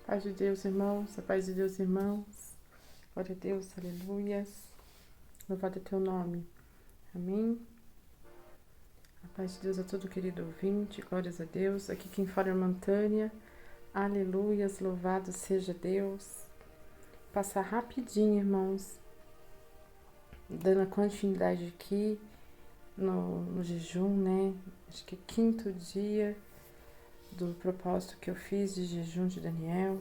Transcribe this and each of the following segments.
Paz de Deus, irmãos, a paz de Deus, irmãos. Glória a Deus, aleluias. Louvado é teu nome. Amém. A paz de Deus a todo querido ouvinte, glórias a Deus. Aqui quem fala é a irmã Tânia. Aleluias, louvado seja Deus. Passar rapidinho, irmãos, dando a continuidade aqui no jejum, né? Acho que é quinto dia do propósito que eu fiz de jejum de Daniel,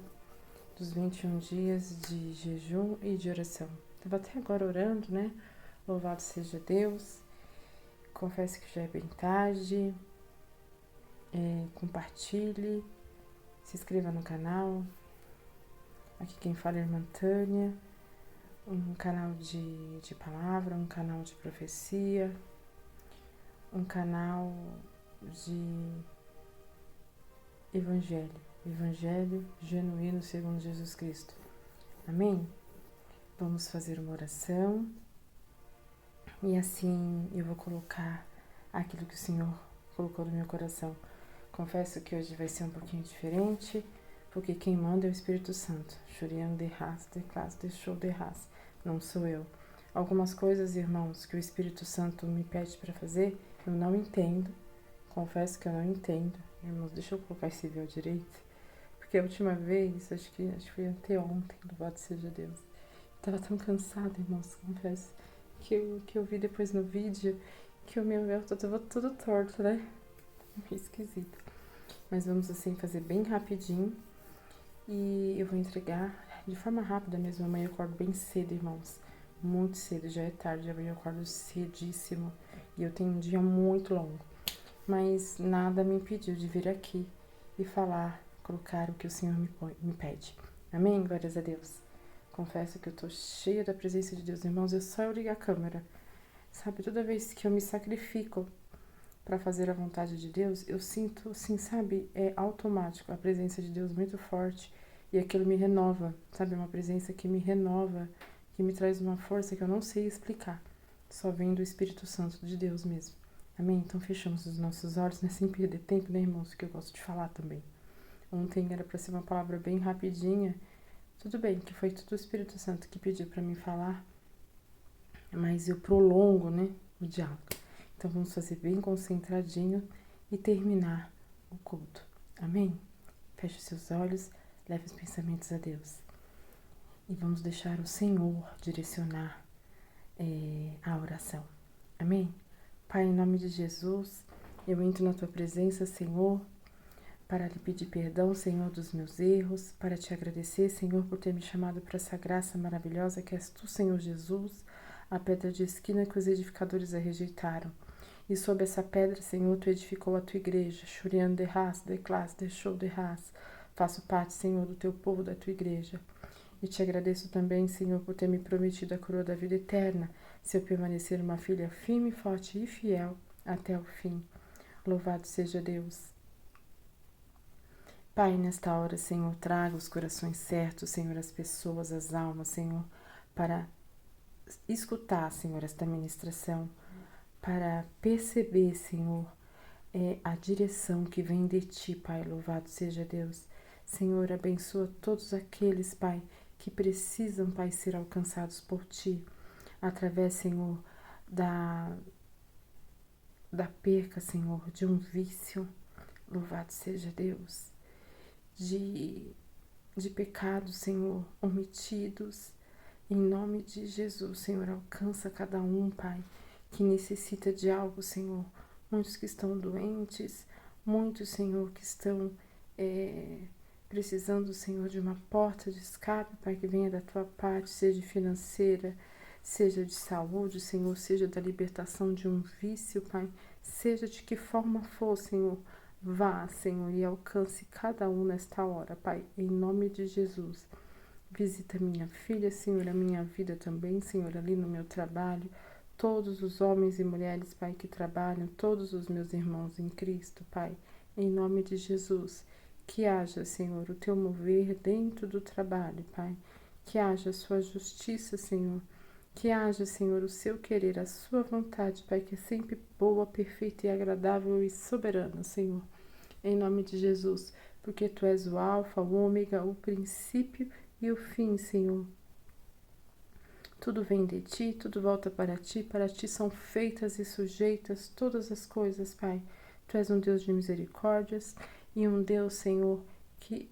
dos 21 dias de jejum e de oração. Estava até agora orando, né? Louvado seja Deus. Confesso que já é bem tarde. Compartilhe, se inscreva no canal. Aqui quem fala é a irmã Tânia. Um canal de palavra, um canal de profecia, um canal de evangelho genuíno segundo Jesus Cristo. Amém? Vamos fazer uma oração e assim eu vou colocar aquilo que o Senhor colocou no meu coração. Confesso que hoje vai ser um pouquinho diferente, porque quem manda é o Espírito Santo. Churiano de raça, de classe, de show de raça. Não sou eu. Algumas coisas, irmãos, que o Espírito Santo me pede para fazer, eu não entendo. Confesso que eu não entendo. Irmãos, deixa eu colocar esse véu direito. Porque a última vez, acho que foi anteontem, louvado seja Deus. Tava tão cansada, irmãos, confesso, que eu vi depois no vídeo que o meu véu tava todo torto, né? Meio esquisito. Mas vamos assim fazer bem rapidinho. E eu vou entregar de forma rápida mesmo. Amanhã eu acordo bem cedo, irmãos. Muito cedo, já é tarde. Amanhã eu acordo cedíssimo. E eu tenho um dia muito longo. Mas nada me impediu de vir aqui e falar, colocar o que o Senhor me pede. Amém? Glórias a Deus. Confesso que eu tô cheia da presença de Deus, irmãos. É só eu ligar a câmera. Sabe, toda vez que eu me sacrifico para fazer a vontade de Deus, eu sinto, assim, sabe, é automático, a presença de Deus muito forte e aquilo me renova, sabe, uma presença que me renova, que me traz uma força que eu não sei explicar, só vem do Espírito Santo de Deus mesmo. Amém? Então fechamos os nossos olhos, né, sem perder tempo, né, irmãos, que eu gosto de falar também. Ontem era para ser uma palavra bem rapidinha, tudo bem, que foi tudo o Espírito Santo que pediu para mim falar, mas eu prolongo, né, o diálogo. Então, vamos fazer bem concentradinho e terminar o culto. Amém? Feche os seus olhos, leve os pensamentos a Deus. E vamos deixar o Senhor direcionar a oração. Amém? Pai, em nome de Jesus, eu entro na Tua presença, Senhor, para lhe pedir perdão, Senhor, dos meus erros, para te agradecer, Senhor, por ter me chamado para essa graça maravilhosa que és Tu, Senhor Jesus, a pedra de esquina que os edificadores a rejeitaram. E sob essa pedra, Senhor, Tu edificou a Tua igreja. Churiano de raça, de classe, de show de raça. Faço parte, Senhor, do Teu povo, da Tua igreja. E te agradeço também, Senhor, por ter me prometido a coroa da vida eterna, se eu permanecer uma filha firme, forte e fiel até o fim. Louvado seja Deus. Pai, nesta hora, Senhor, traga os corações certos, Senhor, as pessoas, as almas, Senhor, para escutar, Senhor, esta ministração, para perceber, Senhor, a direção que vem de Ti, Pai, louvado seja Deus. Senhor, abençoa todos aqueles, Pai, que precisam, Pai, ser alcançados por Ti, através, Senhor, da perca, Senhor, de um vício, louvado seja Deus, de pecados, Senhor, omitidos. Em nome de Jesus, Senhor, alcança cada um, Pai, que necessita de algo, Senhor. Muitos que estão doentes, muitos, Senhor, que estão precisando, Senhor, de uma porta de escape, Pai, que venha da Tua parte, seja financeira, seja de saúde, Senhor, seja da libertação de um vício, Pai, seja de que forma for, Senhor. Vá, Senhor, e alcance cada um nesta hora, Pai, em nome de Jesus. Visita minha filha, Senhor, a minha vida também, Senhor, ali no meu trabalho, todos os homens e mulheres, Pai, que trabalham, todos os meus irmãos em Cristo, Pai, em nome de Jesus. Que haja, Senhor, o Teu mover dentro do trabalho, Pai, que haja a Sua justiça, Senhor, que haja, Senhor, o Seu querer, a Sua vontade, Pai, que é sempre boa, perfeita e agradável e soberana, Senhor. Em nome de Jesus, porque Tu és o alfa, o ômega, o princípio e o fim, Senhor. Tudo vem de Ti, tudo volta para Ti são feitas e sujeitas todas as coisas, Pai. Tu és um Deus de misericórdias e um Deus, Senhor, que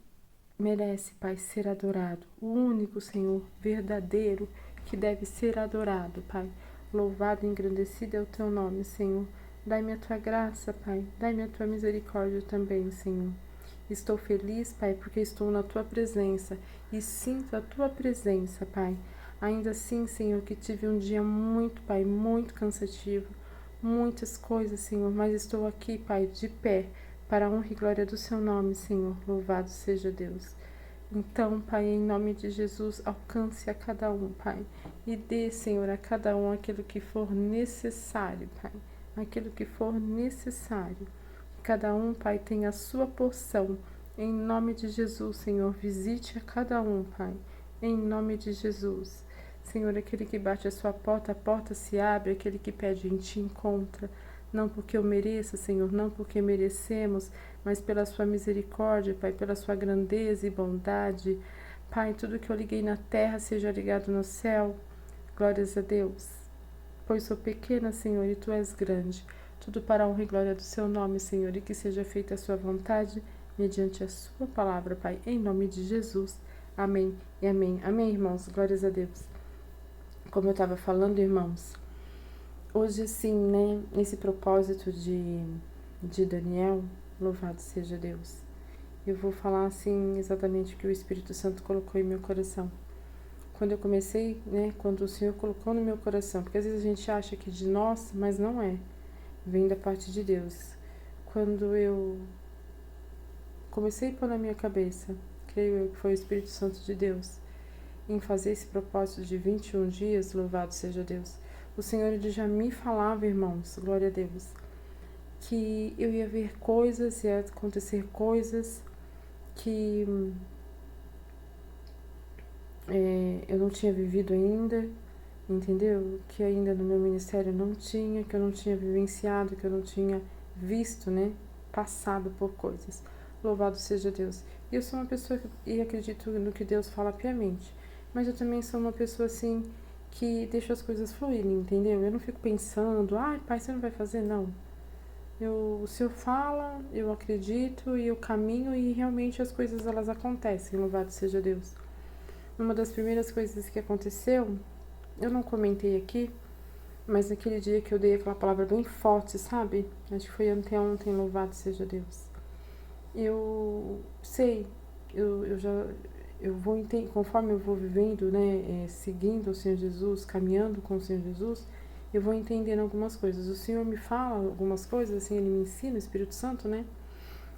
merece, Pai, ser adorado. O único, Senhor, verdadeiro, que deve ser adorado, Pai. Louvado e engrandecido é o Teu nome, Senhor. Dai-me a Tua graça, Pai. Dai-me a Tua misericórdia também, Senhor. Estou feliz, Pai, porque estou na Tua presença e sinto a Tua presença, Pai. Ainda assim, Senhor, que tive um dia muito, Pai, muito cansativo, muitas coisas, Senhor, mas estou aqui, Pai, de pé, para a honra e glória do Seu nome, Senhor. Louvado seja Deus. Então, Pai, em nome de Jesus, alcance a cada um, Pai, e dê, Senhor, a cada um aquilo que for necessário, Pai, aquilo que for necessário. Cada um, Pai, tenha a sua porção. Em nome de Jesus, Senhor, visite a cada um, Pai, em nome de Jesus. Senhor, aquele que bate a porta se abre, aquele que pede em Ti encontra. Não porque eu mereça, Senhor, não porque merecemos, mas pela Sua misericórdia, Pai, pela Sua grandeza e bondade. Pai, tudo que eu liguei na terra seja ligado no céu. Glórias a Deus. Pois sou pequena, Senhor, e Tu és grande. Tudo para a honra e glória do Seu nome, Senhor, e que seja feita a Sua vontade, mediante a Sua palavra, Pai, em nome de Jesus. Amém e amém. Amém, irmãos. Glórias a Deus. Como eu estava falando, irmãos, hoje assim, né, esse propósito de Daniel, louvado seja Deus, eu vou falar assim exatamente o que o Espírito Santo colocou em meu coração. Quando eu comecei, né, quando o Senhor colocou no meu coração, porque às vezes a gente acha que de nós, mas não é, vem da parte de Deus. Quando eu comecei a pôr na minha cabeça, creio eu que foi o Espírito Santo de Deus, em fazer esse propósito de 21 dias, louvado seja Deus. O Senhor ele já me falava, irmãos, glória a Deus, que eu ia ver coisas, ia acontecer coisas que eu não tinha vivido ainda, entendeu? Que ainda no meu ministério não tinha, que eu não tinha vivenciado, que eu não tinha visto, né? Passado por coisas. Louvado seja Deus. E eu sou uma pessoa e acredito no que Deus fala piamente. Mas eu também sou uma pessoa assim que deixa as coisas fluírem, entendeu? Eu não fico pensando, ai, pai, você não vai fazer? Não. O Senhor fala, eu acredito e eu caminho e realmente as coisas elas acontecem, louvado seja Deus. Uma das primeiras coisas que aconteceu, eu não comentei aqui, mas naquele dia que eu dei aquela palavra bem forte, sabe? Acho que foi anteontem, louvado seja Deus. Eu sei, eu vou entender, conforme eu vou vivendo, né, seguindo o Senhor Jesus, caminhando com o Senhor Jesus, eu vou entendendo algumas coisas. O Senhor me fala algumas coisas, assim, Ele me ensina, o Espírito Santo, né,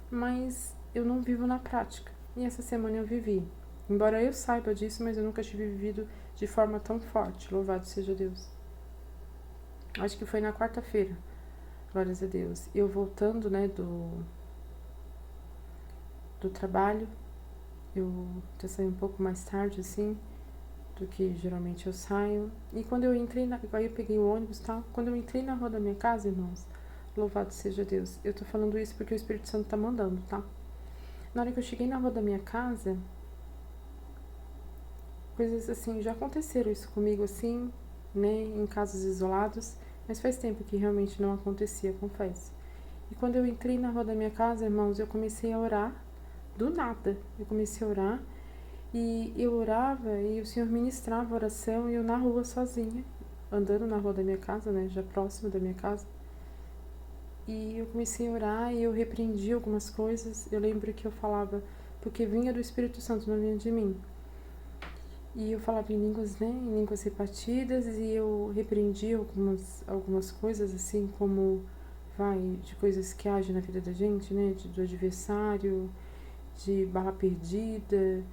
mas eu não vivo na prática. E essa semana eu vivi. Embora eu saiba disso, mas eu nunca tive vivido de forma tão forte, louvado seja Deus. Acho que foi na quarta-feira, glórias a Deus. Eu voltando, né, do trabalho, eu já saí um pouco mais tarde, assim, do que geralmente eu saio. E quando eu entrei, aí eu peguei o ônibus e tal, quando eu entrei na rua da minha casa, irmãos, louvado seja Deus. Eu tô falando isso porque o Espírito Santo tá mandando, tá? Na hora que eu cheguei na rua da minha casa, coisas assim, já aconteceram isso comigo, assim, né, em casos isolados, mas faz tempo que realmente não acontecia, confesso. E quando eu entrei na rua da minha casa, irmãos, eu comecei a orar, do nada, eu comecei a orar, e eu orava e o Senhor ministrava a oração e eu na rua sozinha, andando na rua da minha casa, né, já próximo da minha casa. E eu comecei a orar e eu repreendi algumas coisas. Eu lembro que eu falava, porque vinha do Espírito Santo, não vinha de mim. E eu falava em línguas, né, em línguas repartidas e eu repreendi algumas coisas, assim, como, de coisas que agem na vida da gente, né, do adversário, de bala perdida,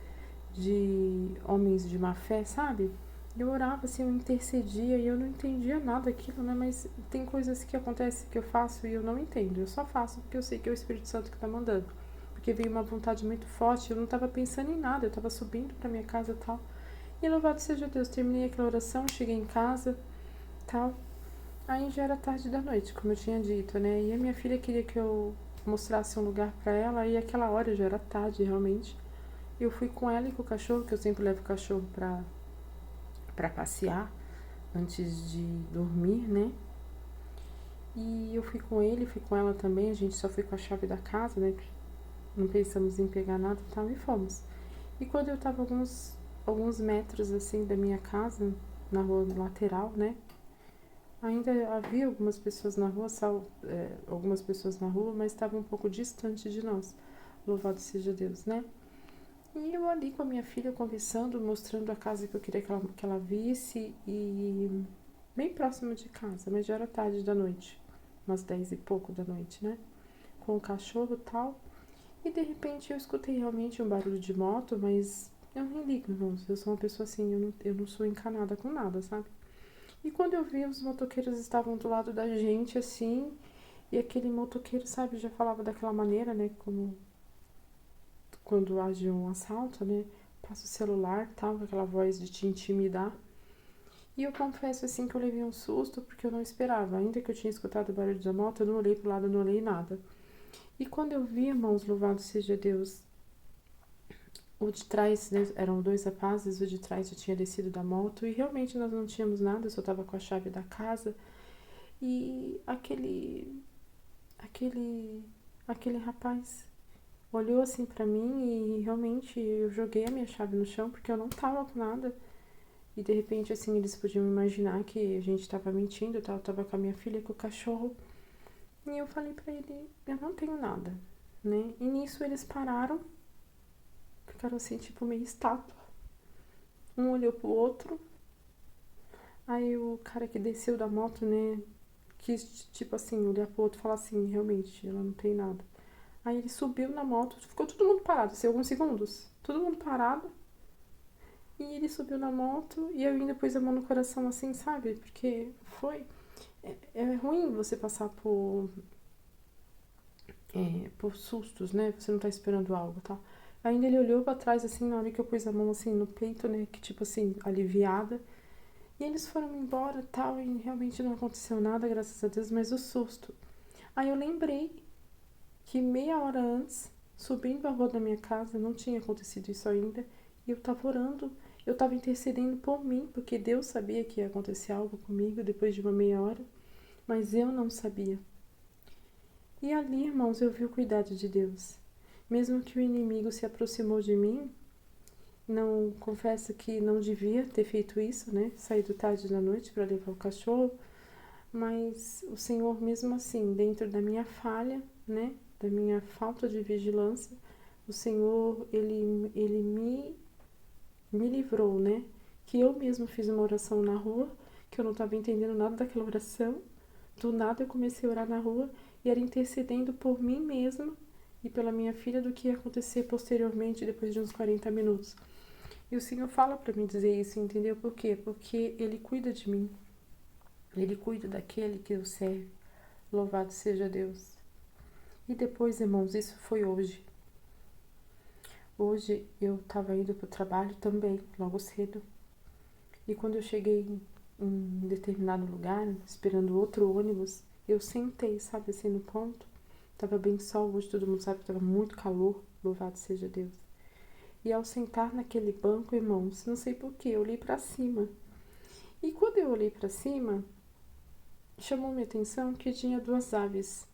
de homens de má fé, sabe? Eu orava, assim, eu intercedia e eu não entendia nada daquilo, né? Mas tem coisas que acontecem que eu faço e eu não entendo. Eu só faço porque eu sei que é o Espírito Santo que tá mandando. Porque veio uma vontade muito forte, eu não tava pensando em nada, eu tava subindo pra minha casa e tal. E louvado seja Deus, terminei aquela oração, cheguei em casa, tal. Aí já era tarde da noite, como eu tinha dito, né? E a minha filha queria que eu mostrasse um lugar para ela, e aquela hora já era tarde realmente. Eu fui com ela e com o cachorro, que eu sempre levo o cachorro para passear antes de dormir, né? E eu fui com ele, fui com ela também, a gente só foi com a chave da casa, né? Não pensamos em pegar nada e tal, e fomos. E quando eu tava alguns metros assim da minha casa, na rua lateral, né? Ainda havia algumas pessoas na rua, algumas pessoas na rua, mas estava um pouco distante de nós. Louvado seja Deus, né? E eu ali com a minha filha conversando, mostrando a casa que eu queria que ela visse, e bem próximo de casa, mas já era tarde da noite, umas 10 e pouco da noite, né? Com o cachorro e tal. E de repente eu escutei realmente um barulho de moto, mas eu nem ligo, irmãos. Eu sou uma pessoa assim, eu não sou encanada com nada, sabe? E quando eu vi, os motoqueiros estavam do lado da gente, assim, e aquele motoqueiro, sabe, já falava daquela maneira, né? Como quando age um assalto, né? Passa o celular, tal, com aquela voz de te intimidar. E eu confesso, assim, que eu levei um susto, porque eu não esperava. Ainda que eu tinha escutado o barulho da moto, eu não olhei pro lado, eu não olhei nada. E quando eu vi, irmãos, louvado seja Deus, o de trás, né, eram 2 rapazes, o de trás já tinha descido da moto, e realmente nós não tínhamos nada, eu só tava com a chave da casa. E aquele, aquele rapaz olhou assim pra mim, e realmente eu joguei a minha chave no chão, porque eu não tava com nada. E de repente, assim, eles podiam imaginar que a gente tava mentindo, eu tava com a minha filha e com o cachorro. E eu falei pra ele, eu não tenho nada, né? E nisso eles pararam, ficaram assim, tipo, meio estátua. Um olhou pro outro, aí o cara que desceu da moto, né, quis, tipo assim, olhar pro outro e falar assim, realmente, ela não tem nada. Aí ele subiu na moto, ficou todo mundo parado, assim, alguns segundos. Todo mundo parado. E ele subiu na moto e eu ainda pus a mão no coração, assim, sabe? Porque foi... É ruim você passar por sustos, né? Você não tá esperando algo, tá? Ainda ele olhou pra trás, assim, na hora que eu pus a mão, assim, no peito, né? Que, tipo assim, aliviada. E eles foram embora e tal, e realmente não aconteceu nada, graças a Deus, mas o susto. Aí eu lembrei que meia hora antes, subindo a rua da minha casa, não tinha acontecido isso ainda, e eu tava orando, eu tava intercedendo por mim, porque Deus sabia que ia acontecer algo comigo depois de uma meia hora, mas eu não sabia. E ali, irmãos, eu vi o cuidado de Deus. Mesmo que o inimigo se aproximou de mim, não confesso que não devia ter feito isso, né? Saído tarde da noite para levar o cachorro, mas o Senhor, mesmo assim, dentro da minha falha, né, da minha falta de vigilância, o Senhor, ele me livrou, né? Que eu mesma fiz uma oração na rua, que eu não estava entendendo nada daquela oração. Do nada eu comecei a orar na rua e era intercedendo por mim mesma e pela minha filha do que ia acontecer posteriormente, depois de uns 40 minutos. E o Senhor fala para mim dizer isso, entendeu? Por quê? Porque Ele cuida de mim. Ele cuida daquele que eu serve. Louvado seja Deus. E depois, irmãos, isso foi hoje. Hoje eu estava indo para o trabalho também, logo cedo. E quando eu cheguei em determinado lugar, esperando outro ônibus, eu sentei, sabe, assim, no ponto. Tava bem sol, hoje todo mundo sabe que tava muito calor, louvado seja Deus. E ao sentar naquele banco, irmãos, não sei porquê, eu olhei para cima. E quando eu olhei para cima, chamou minha atenção que tinha 2 aves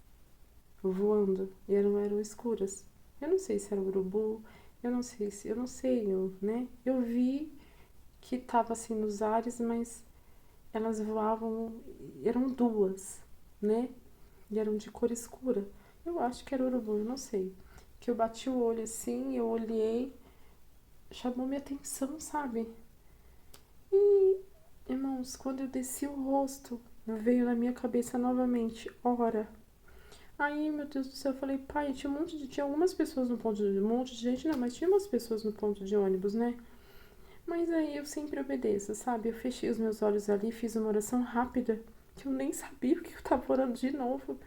voando e eram escuras. Eu não sei se era urubu, eu não sei, né? Eu vi que tava assim nos ares, mas elas voavam, eram 2, né? E eram de cor escura. Eu acho que era urubu, eu não sei. Que eu bati o olho assim, eu olhei, chamou minha atenção, sabe? E, irmãos, quando eu desci o rosto, veio na minha cabeça novamente, ora. Aí, meu Deus do céu, eu falei, pai, tinha algumas pessoas no ponto de, um monte de gente, não, mas tinha umas pessoas no ponto de ônibus, né? Mas aí eu sempre obedeço, sabe? Eu fechei os meus olhos ali, fiz uma oração rápida, que eu nem sabia o que eu tava orando de novo.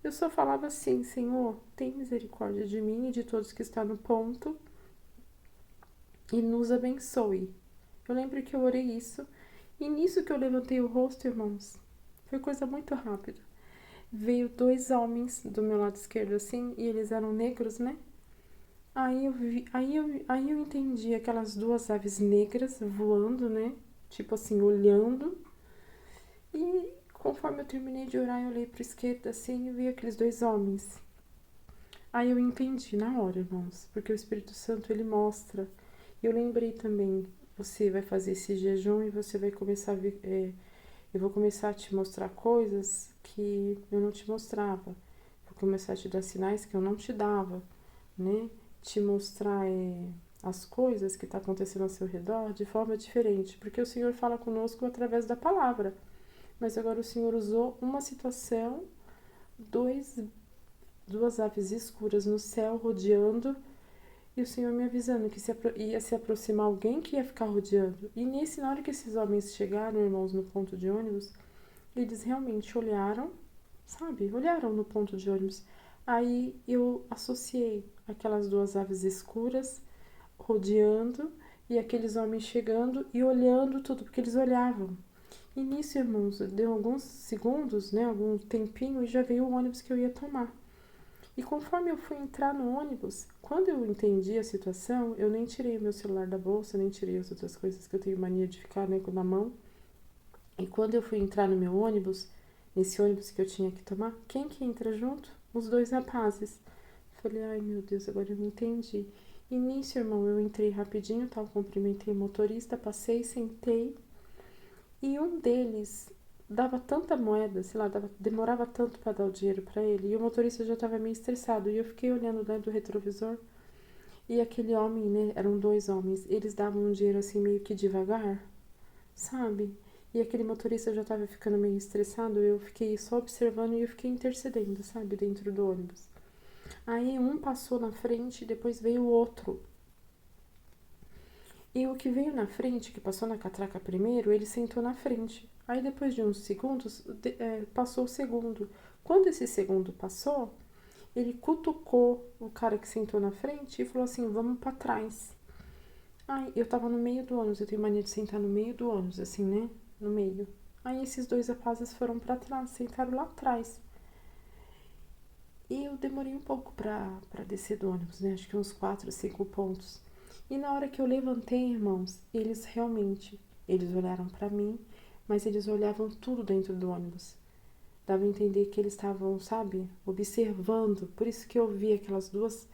Eu só falava assim, Senhor, tem misericórdia de mim e de todos que estão no ponto e nos abençoe. Eu lembro que eu orei isso, e nisso que eu levantei o rosto, irmãos, foi coisa muito rápida. veio 2 homens do meu lado esquerdo, assim, e eles eram negros, né? Aí eu entendi aquelas 2 aves negras voando, né? Tipo assim, olhando. E conforme eu terminei de orar, eu olhei para a esquerda assim e vi aqueles 2 homens. Aí eu entendi na hora, irmãos, porque o Espírito Santo ele mostra. E eu lembrei também, você vai fazer esse jejum e você vai começar a ver, eu vou começar a te mostrar coisas que eu não te mostrava. Vou começar a te dar sinais que eu não te dava, né? Te mostrar as coisas que estão acontecendo ao seu redor de forma diferente, porque o Senhor fala conosco através da palavra. Mas agora o Senhor usou uma situação, dois, 2 aves escuras no céu rodeando, e o Senhor me avisando que ia se aproximar alguém que ia ficar rodeando. E na hora que esses homens chegaram, irmãos, no ponto de ônibus, eles realmente olharam, sabe? Olharam no ponto de ônibus. Aí eu associei aquelas 2 aves escuras rodeando e aqueles homens chegando e olhando tudo, porque eles olhavam. E nisso, irmãos, deu alguns segundos, né, algum tempinho, e já veio o ônibus que eu ia tomar. E conforme eu fui entrar no ônibus, quando eu entendi a situação, eu nem tirei o meu celular da bolsa, nem tirei as outras coisas que eu tenho mania de ficar, né, na mão. E quando eu fui entrar no meu ônibus, nesse ônibus que eu tinha que tomar, quem que entra junto? Os 2 rapazes. Falei, ai meu Deus, agora eu me entendi. E nisso, irmão, eu entrei rapidinho, tal, cumprimentei o motorista, passei, sentei. E um deles dava tanta moeda, sei lá, demorava tanto para dar o dinheiro para ele. E o motorista já estava meio estressado. E eu fiquei olhando dentro do retrovisor. E aquele homem, né, eram 2 homens, eles davam um dinheiro assim meio que devagar, sabe? E aquele motorista já estava ficando meio estressado. Eu fiquei só observando e eu fiquei intercedendo, sabe, dentro do ônibus. Aí um passou na frente e depois veio o outro. E o que veio na frente, que passou na catraca primeiro, ele sentou na frente. Aí depois de uns segundos, passou o segundo. Quando esse segundo passou, ele cutucou o cara que sentou na frente e falou assim, vamos para trás. Aí eu tava no meio do ônibus, eu tenho mania de sentar no meio do ônibus, assim, né? No meio. Aí esses 2 rapazes foram para trás, sentaram lá atrás. E eu demorei um pouco pra descer do ônibus, né? Acho que uns 4, 5 pontos. E na hora que eu levantei, irmãos, eles olharam pra mim, mas eles olhavam tudo dentro do ônibus. Dava a entender que eles estavam, sabe, observando. Por isso que eu vi aquelas duas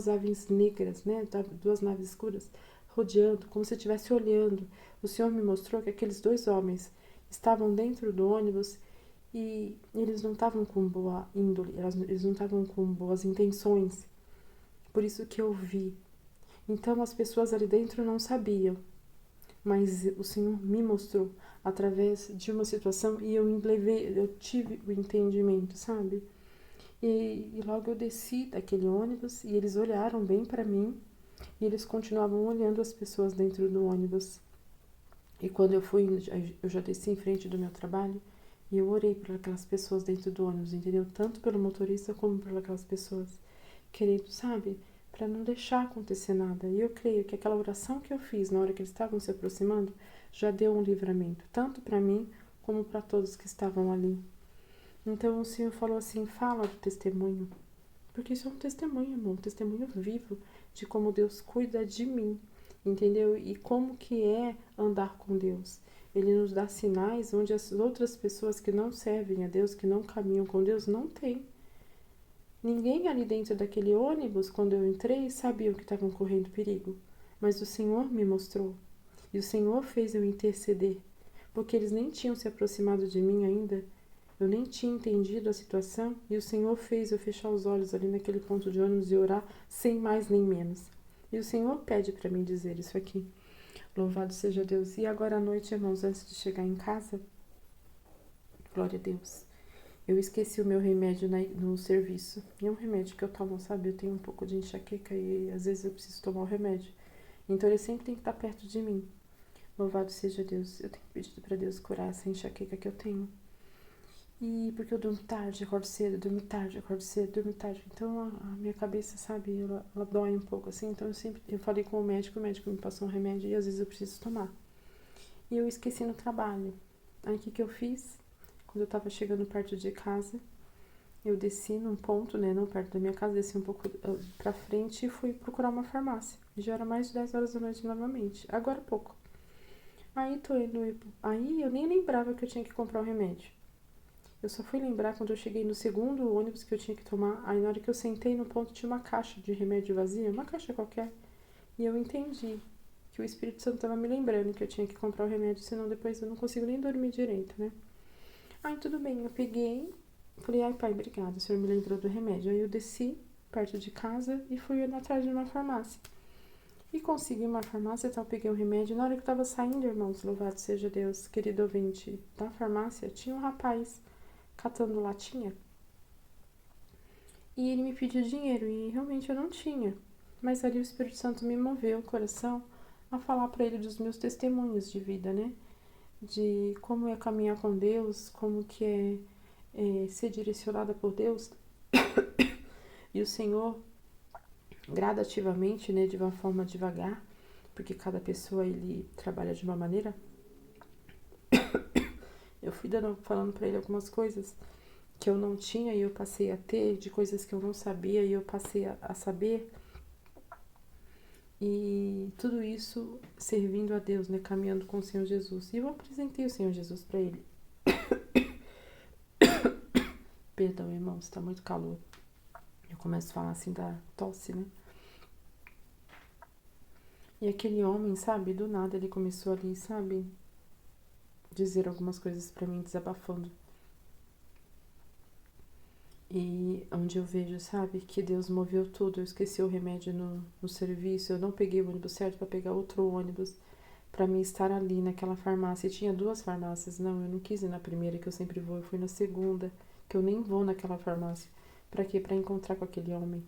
aves negras, né? 2 naves escuras, rodeando, como se estivesse olhando. O Senhor me mostrou que aqueles 2 homens estavam dentro do ônibus e eles não estavam com boa índole, eles não estavam com boas intenções. Por isso que eu vi. Então as pessoas ali dentro não sabiam, mas o Senhor me mostrou através de uma situação e eu tive o entendimento, sabe? E logo eu desci daquele ônibus e eles olharam bem para mim e eles continuavam olhando as pessoas dentro do ônibus. E quando eu já desci em frente do meu trabalho e eu orei por aquelas pessoas dentro do ônibus, entendeu? Tanto pelo motorista como por aquelas pessoas, querendo, sabe? Para não deixar acontecer nada. E eu creio que aquela oração que eu fiz na hora que eles estavam se aproximando já deu um livramento, tanto para mim como para todos que estavam ali. Então o Senhor falou assim: fala do testemunho, porque isso é um testemunho, irmão, um testemunho vivo de como Deus cuida de mim, entendeu? E como que é andar com Deus. Ele nos dá sinais onde as outras pessoas que não servem a Deus, que não caminham com Deus, não têm. Ninguém ali dentro daquele ônibus, quando eu entrei, sabia que estavam correndo perigo. Mas o Senhor me mostrou. E o Senhor fez eu interceder. Porque eles nem tinham se aproximado de mim ainda. Eu nem tinha entendido a situação. E o Senhor fez eu fechar os olhos ali naquele ponto de ônibus e orar sem mais nem menos. E o Senhor pede para mim dizer isso aqui. Louvado seja Deus. E agora à noite, irmãos, antes de chegar em casa, glória a Deus. Eu esqueci o meu remédio no serviço. E é um remédio que eu tomo, sabe? Eu tenho um pouco de enxaqueca e às vezes eu preciso tomar o remédio. Então ele sempre tem que estar perto de mim. Louvado seja Deus. Eu tenho pedido para Deus curar essa enxaqueca que eu tenho. E porque eu durmo tarde, acordo cedo, durmo tarde, acordo cedo, durmo tarde. Então a minha cabeça, sabe, ela dói um pouco assim. Então eu falei com o médico me passou um remédio e às vezes eu preciso tomar. E eu esqueci no trabalho. Aí o que eu fiz? Quando eu tava chegando perto de casa, eu desci num ponto, né, não perto da minha casa, desci um pouco pra frente e fui procurar uma farmácia. Já era mais de 10 horas da noite novamente, agora há pouco. Aí tô indo, aí eu nem lembrava que eu tinha que comprar o remédio. Eu só fui lembrar quando eu cheguei no segundo ônibus que eu tinha que tomar. Aí na hora que eu sentei no ponto tinha uma caixa de remédio vazia, uma caixa qualquer. E eu entendi que o Espírito Santo estava me lembrando que eu tinha que comprar o remédio, senão depois eu não consigo nem dormir direito, né? Aí tudo bem, eu peguei, falei, ai pai, obrigada, o senhor me lembrou do remédio. Aí eu desci perto de casa e fui atrás de uma farmácia. E consegui uma farmácia, então eu peguei o remédio. Na hora que eu tava saindo, irmãos, louvado seja Deus, querido ouvinte, da farmácia, tinha um rapaz catando latinha. E ele me pediu dinheiro, e realmente eu não tinha. Mas ali o Espírito Santo me moveu o coração a falar para ele dos meus testemunhos de vida, né? De como é caminhar com Deus, como que é ser direcionada por Deus. E o Senhor, gradativamente, né, de uma forma devagar, porque cada pessoa ele trabalha de uma maneira. Eu fui falando para ele algumas coisas que eu não tinha e eu passei a ter, de coisas que eu não sabia e eu passei a saber. E tudo isso servindo a Deus, né, caminhando com o Senhor Jesus. E eu apresentei o Senhor Jesus para ele. Perdão, irmãos, tá muito calor. Eu começo a falar assim da tosse, né? E aquele homem, sabe, do nada ele começou ali, sabe, dizer algumas coisas para mim, desabafando. E onde eu vejo, sabe, que Deus moveu tudo. Eu esqueci o remédio no serviço, eu não peguei o ônibus certo para pegar outro ônibus para mim estar ali naquela farmácia. E tinha duas farmácias. Não, eu não quis ir na primeira, que eu sempre vou, eu fui na segunda, que eu nem vou naquela farmácia. Para quê? Para encontrar com aquele homem,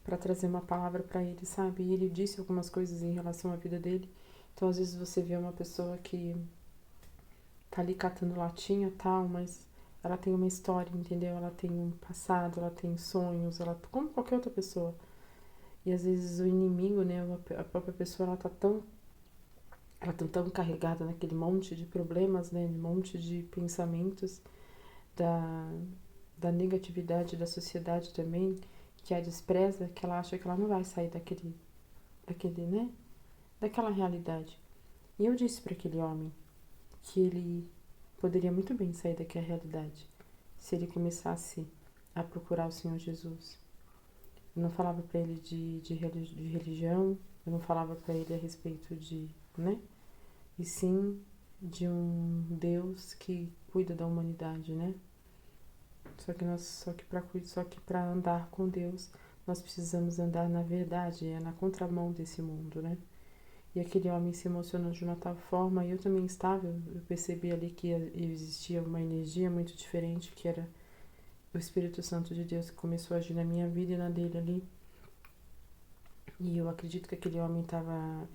para trazer uma palavra para ele, sabe? E ele disse algumas coisas em relação à vida dele. Então, às vezes você vê uma pessoa que tá ali catando latinha, tal, mas ela tem uma história, entendeu? Ela tem um passado, ela tem sonhos, ela como qualquer outra pessoa. E às vezes o inimigo, né, a própria pessoa, ela tá tão carregada naquele monte de problemas, né, um monte de pensamentos da da negatividade da sociedade também, que a despreza, que ela acha que ela não vai sair daquele, né, daquela realidade. E eu disse para aquele homem que ele poderia muito bem sair daquela realidade se ele começasse a procurar o Senhor Jesus. Eu não falava para ele de religião, eu não falava para ele a respeito de, né? E sim de um Deus que cuida da humanidade, né? Só que para andar com Deus, nós precisamos andar na verdade, é na contramão desse mundo, né? E aquele homem se emocionou de uma tal forma, e eu também estava, eu percebi ali que existia uma energia muito diferente, que era o Espírito Santo de Deus que começou a agir na minha vida e na dele ali. E eu acredito que aquele homem estava,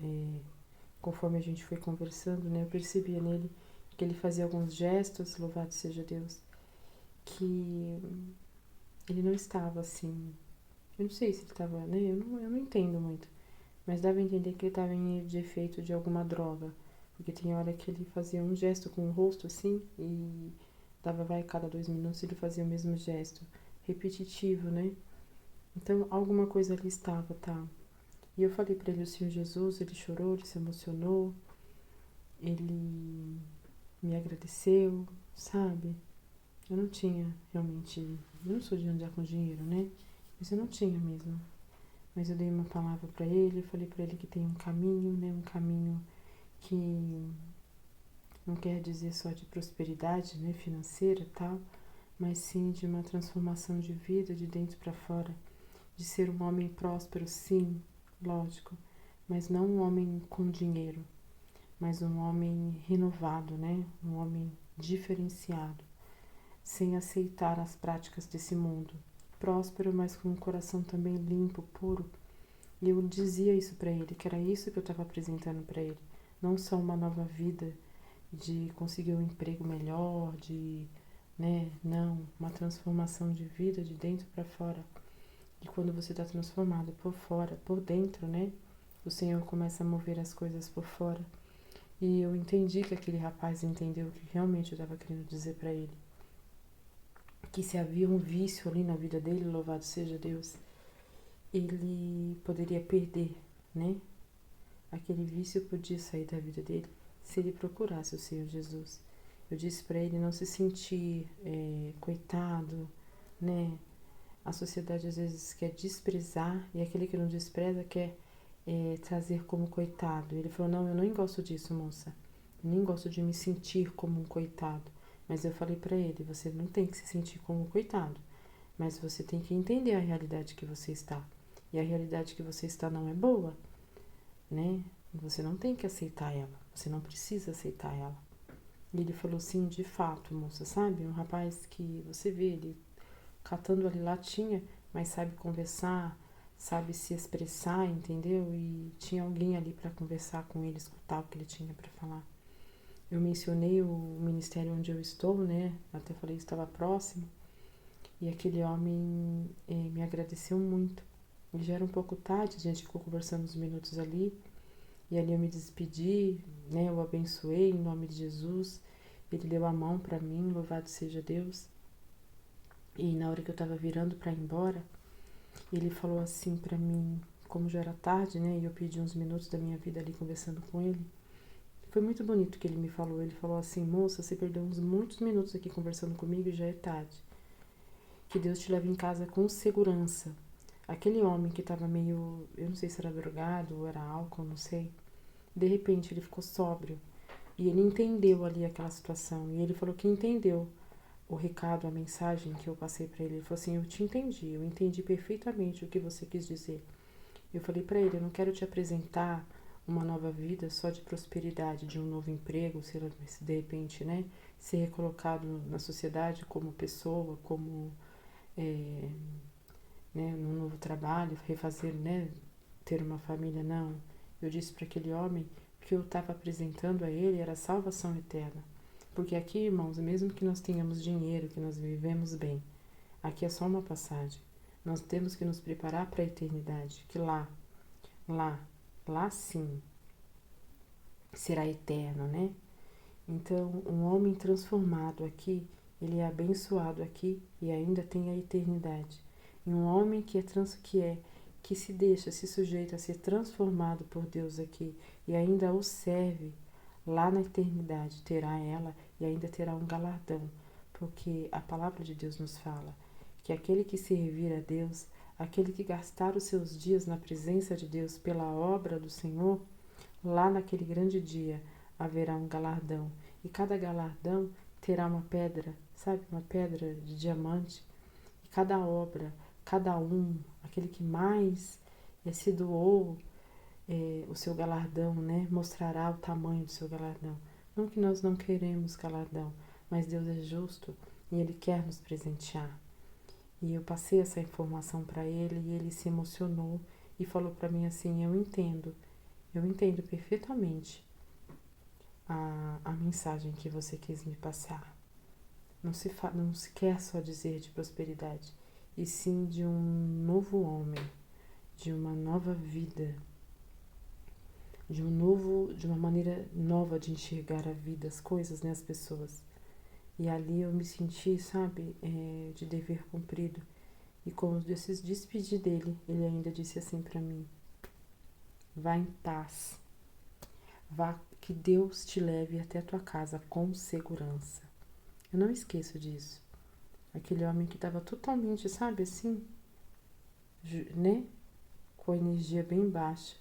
conforme a gente foi conversando, né, eu percebia nele que ele fazia alguns gestos, louvado seja Deus, que ele não estava assim, eu não sei se ele estava, né, eu não entendo muito, mas dava a entender que ele estava de efeito de alguma droga, porque tem hora que ele fazia um gesto com o rosto assim, e dava, vai, cada 2 minutos ele fazia o mesmo gesto, repetitivo, né, então alguma coisa ali estava, tá. E eu falei para ele o Senhor Jesus, ele chorou, ele se emocionou, ele me agradeceu, sabe? Eu não tinha realmente, eu não sou de andar com dinheiro, né? Mas eu não tinha mesmo. Mas eu dei uma palavra para ele, falei para ele que tem um caminho, né? Um caminho que não quer dizer só de prosperidade, né? Financeira e tal, mas sim de uma transformação de vida de dentro para fora, de ser um homem próspero, sim, lógico, mas não um homem com dinheiro, mas um homem renovado, né? Um homem diferenciado, sem aceitar as práticas desse mundo. Próspero, mas com um coração também limpo, puro. E eu dizia isso para ele, que era isso que eu estava apresentando para ele. Não só uma nova vida de conseguir um emprego melhor, de, né? Não, uma transformação de vida de dentro para fora. E quando você está transformado por fora, por dentro, né? O Senhor começa a mover as coisas por fora. E eu entendi que aquele rapaz entendeu o que realmente eu estava querendo dizer para ele. que se havia um vício ali na vida dele, louvado seja Deus, ele poderia perder, né? Aquele vício podia sair da vida dele se ele procurasse o Senhor Jesus. Eu disse para ele não se sentir coitado, né? A sociedade às vezes quer desprezar e aquele que não despreza quer trazer como coitado. Ele falou, não, eu nem gosto disso, moça. Eu nem gosto de me sentir como um coitado. Mas eu falei para ele, você não tem que se sentir como um coitado, mas você tem que entender a realidade que você está. E a realidade que você está não é boa, né? Você não tem que aceitar ela, você não precisa aceitar ela. E ele falou, sim, de fato, moça, sabe? Um rapaz que você vê ele catando ali latinha, mas sabe conversar, sabe se expressar, entendeu? E tinha alguém ali para conversar com ele, escutar o que ele tinha para falar. Eu mencionei o ministério onde eu estou, né? Até falei que estava próximo. E aquele homem me agradeceu muito. E já era um pouco tarde, a gente ficou conversando uns minutos ali. E ali eu me despedi, né? Eu abençoei em nome de Jesus. Ele deu a mão para mim, louvado seja Deus. E na hora que eu estava virando para ir embora, ele falou assim para mim, como já era tarde, né? E eu pedi uns minutos da minha vida ali conversando com ele. Foi muito bonito o que ele me falou. Ele falou assim, moça, você perdeu muitos minutos aqui conversando comigo e já é tarde. Que Deus te leve em casa com segurança. Aquele homem que estava meio, eu não sei se era drogado ou era álcool, não sei. De repente ele ficou sóbrio e ele entendeu ali aquela situação. E ele falou que entendeu o recado, a mensagem que eu passei para ele. Ele falou assim, eu te entendi, eu entendi perfeitamente o que você quis dizer. Eu falei para ele, eu não quero te apresentar uma nova vida só de prosperidade, de um novo emprego, se de repente, né, ser recolocado na sociedade como pessoa, como né, num novo trabalho, refazer, né, ter uma família, não. Eu disse para aquele homem que eu estava apresentando a ele era a salvação eterna. Porque aqui, irmãos, mesmo que nós tenhamos dinheiro, que nós vivemos bem, aqui é só uma passagem. Nós temos que nos preparar para a eternidade, que lá sim, será eterno, né? Então, um homem transformado aqui, ele é abençoado aqui e ainda tem a eternidade. E um homem que se deixa, se sujeita a ser transformado por Deus aqui e ainda o serve, lá na eternidade terá ela e ainda terá um galardão, porque a palavra de Deus nos fala que aquele que servir a Deus, aquele que gastar os seus dias na presença de Deus pela obra do Senhor, lá naquele grande dia haverá um galardão. E cada galardão terá uma pedra, sabe? Uma pedra de diamante. E cada obra, cada um, aquele que mais se doou, o seu galardão, né? Mostrará o tamanho do seu galardão. Não que nós não queremos galardão, mas Deus é justo e Ele quer nos presentear. E eu passei essa informação para ele e ele se emocionou e falou para mim assim, eu entendo perfeitamente a mensagem que você quis me passar. Não se quer só dizer de prosperidade, e sim de um novo homem, de uma nova vida, de uma maneira nova de enxergar a vida, as coisas, né, as pessoas. E ali eu me senti, sabe, de dever cumprido. E quando eu se despedi dele, ele ainda disse assim para mim, vá em paz, vá, que Deus te leve até a tua casa com segurança. Eu não esqueço disso. Aquele homem que estava totalmente, sabe, assim, né? Com a energia bem baixa.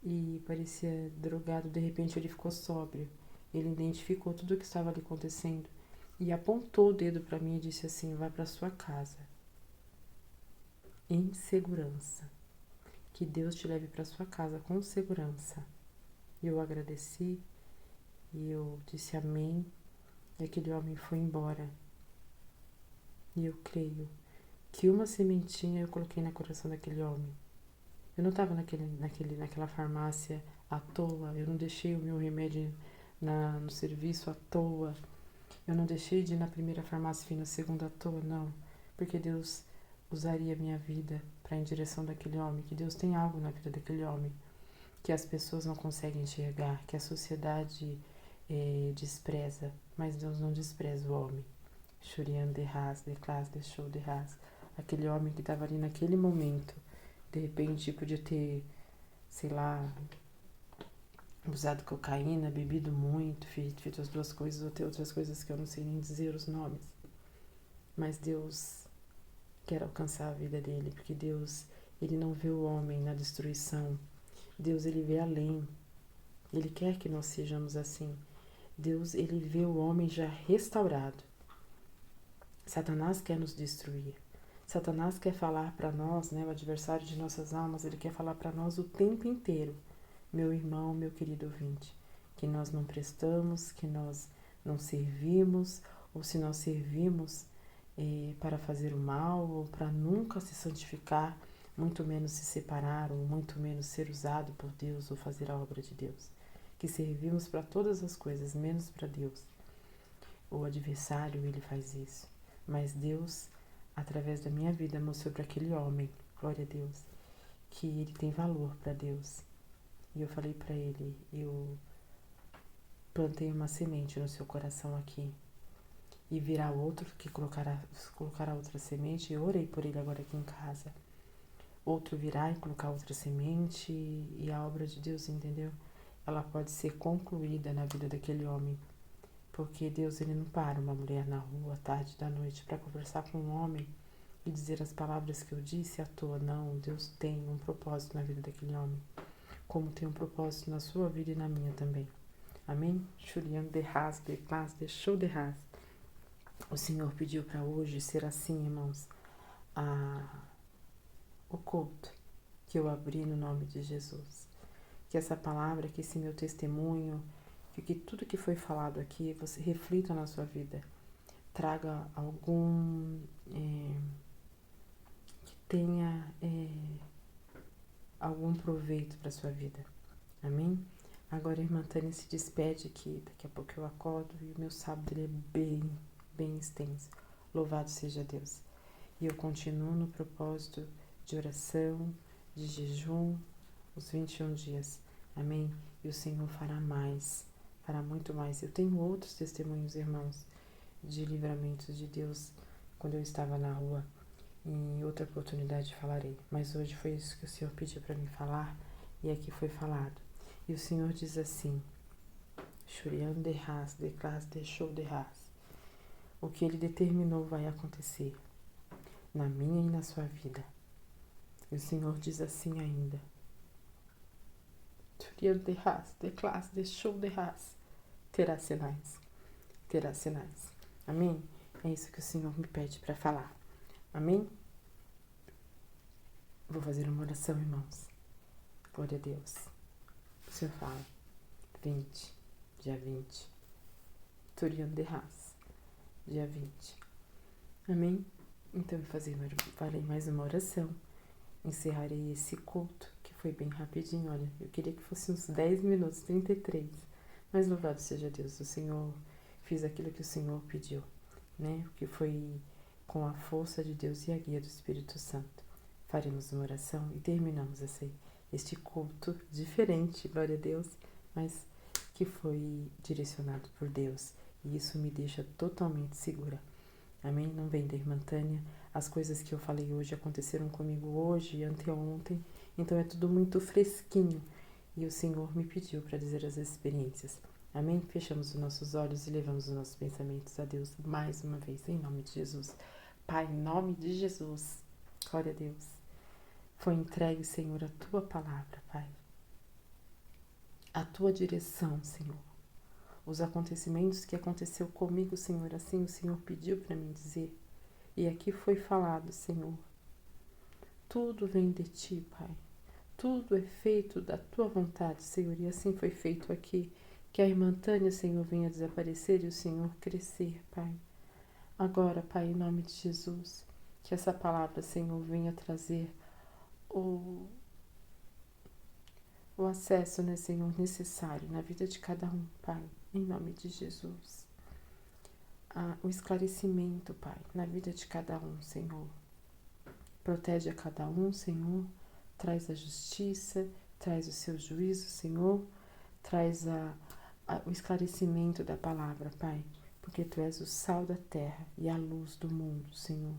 E parecia drogado, de repente ele ficou sóbrio. Ele identificou tudo o que estava ali acontecendo. E apontou o dedo para mim e disse assim, vai para sua casa. Em segurança. Que Deus te leve para sua casa com segurança. E eu agradeci. E eu disse amém. E aquele homem foi embora. E eu creio que uma sementinha eu coloquei no coração daquele homem. Eu não estava naquela farmácia à toa, eu não deixei o meu remédio no serviço à toa, eu não deixei de ir na primeira farmácia e fui na segunda à toa, não. Porque Deus usaria a minha vida para ir em direção daquele homem, que Deus tem algo na vida daquele homem, que as pessoas não conseguem enxergar, que a sociedade despreza, mas Deus não despreza o homem. Shurian de Haas, de Klas, de Show de Haas. Aquele homem que estava ali naquele momento, de repente podia ter, sei lá, usado cocaína, bebido muito, feito as duas coisas, ou ter outras coisas que eu não sei nem dizer os nomes. Mas Deus quer alcançar a vida dele, porque Deus, ele não vê o homem na destruição. Deus, ele vê além. Ele quer que nós sejamos assim. Deus, ele vê o homem já restaurado. Satanás quer nos destruir. Satanás quer falar para nós, né, o adversário de nossas almas, ele quer falar para nós o tempo inteiro, meu irmão, meu querido ouvinte, que nós não prestamos, que nós não servimos, ou se nós servimos para fazer o mal, ou para nunca se santificar, muito menos se separar, ou muito menos ser usado por Deus, ou fazer a obra de Deus. Que servimos para todas as coisas, menos para Deus. O adversário, ele faz isso. Mas Deus, através da minha vida, mostrou para aquele homem, glória a Deus, que ele tem valor para Deus. E eu falei para ele, eu plantei uma semente no seu coração aqui. E virá outro que colocará outra semente. Eu orei por ele agora aqui em casa. Outro virá e colocar outra semente. E a obra de Deus, entendeu? Ela pode ser concluída na vida daquele homem. Porque Deus, ele não para uma mulher na rua, à tarde da noite, para conversar com um homem e dizer as palavras que eu disse à toa. Não, Deus tem um propósito na vida daquele homem, como tem um propósito na sua vida e na minha também. Amém? Shurian de Haas, de Paz, de Show de Haas. O Senhor pediu para hoje ser assim, irmãos, o culto que eu abri no nome de Jesus. Que essa palavra, que esse meu testemunho, que tudo que foi falado aqui, você reflita na sua vida. Traga algum que tenha algum proveito para a sua vida. Amém? Agora a irmã Tânia se despede aqui. Daqui a pouco eu acordo e o meu sábado ele é bem extenso. Louvado seja Deus. E eu continuo no propósito de oração, de jejum, os 21 dias. Amém? E o Senhor fará mais, fará muito mais. Eu tenho outros testemunhos, irmãos, de livramentos de Deus quando eu estava na rua. Em outra oportunidade falarei. Mas hoje foi isso que o Senhor pediu para mim falar e aqui foi falado. E o Senhor diz assim: Shurian de Haas, de Klas, de Show de Haas. O que Ele determinou vai acontecer na minha e na sua vida. E o Senhor diz assim ainda: Shurian de Haas, de Klas, de Show de Haas. Terá sinais. Terá sinais. Amém? É isso que o Senhor me pede para falar. Amém? Vou fazer uma oração, irmãos. Glória a Deus. O Senhor fala: 20, dia 20. Turian de Haas, dia 20. Amém? Então eu farei mais uma oração. Encerrarei esse culto, que foi bem rapidinho. Olha, eu queria que fosse uns 10 minutos, 33. Mas louvado seja Deus, o Senhor fez aquilo que o Senhor pediu, né? Que foi com a força de Deus e a guia do Espírito Santo. Faremos uma oração e terminamos este culto diferente, glória a Deus, mas que foi direcionado por Deus. E isso me deixa totalmente segura. Amém? Não vem da irmã Tânia. As coisas que eu falei hoje aconteceram comigo hoje e anteontem. Então é tudo muito fresquinho. E o Senhor me pediu para dizer as experiências. Amém? Fechamos os nossos olhos e levamos os nossos pensamentos a Deus mais uma vez, em nome de Jesus. Pai, em nome de Jesus. Glória a Deus. Foi entregue, Senhor, a Tua palavra, Pai. A Tua direção, Senhor. Os acontecimentos que aconteceu comigo, Senhor, assim o Senhor pediu para mim dizer. E aqui foi falado, Senhor. Tudo vem de Ti, Pai. Tudo é feito da Tua vontade, Senhor. E assim foi feito aqui. Que a irmã Tânia, Senhor, venha desaparecer e o Senhor crescer, Pai. Agora, Pai, em nome de Jesus, que essa palavra, Senhor, venha trazer o acesso, né, Senhor, necessário na vida de cada um, Pai, em nome de Jesus. O esclarecimento, Pai, na vida de cada um, Senhor. Protege a cada um, Senhor. Traz a justiça, traz o seu juízo, Senhor. Traz o esclarecimento da palavra, Pai. porque Tu és o sal da terra e a luz do mundo, Senhor.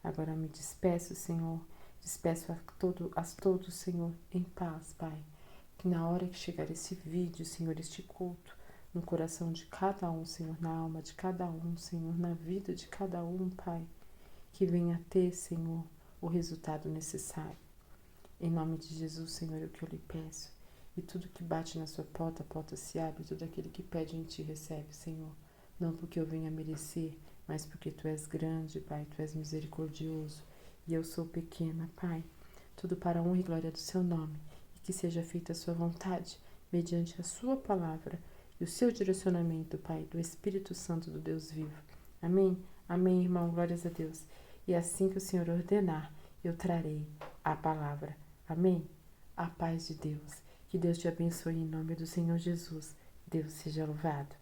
Agora me despeço, Senhor, despeço a todos, Senhor, em paz, Pai. Que na hora que chegar esse vídeo, Senhor, este culto, no coração de cada um, Senhor, na alma de cada um, Senhor, na vida de cada um, Pai, que venha ter, Senhor, o resultado necessário. Em nome de Jesus, Senhor, é o que eu lhe peço. E tudo que bate na sua porta, a porta se abre. Tudo aquele que pede em ti recebe, Senhor. Não porque eu venha merecer, mas porque Tu és grande, Pai. Tu és misericordioso. E eu sou pequena, Pai. Tudo para a honra e glória do Seu nome. E que seja feita a Sua vontade, mediante a Sua palavra e o Seu direcionamento, Pai, do Espírito Santo do Deus vivo. Amém? Amém, irmão. Glórias a Deus. E assim que o Senhor ordenar, eu trarei a palavra. Amém? A paz de Deus. Que Deus te abençoe em nome do Senhor Jesus. Deus seja louvado.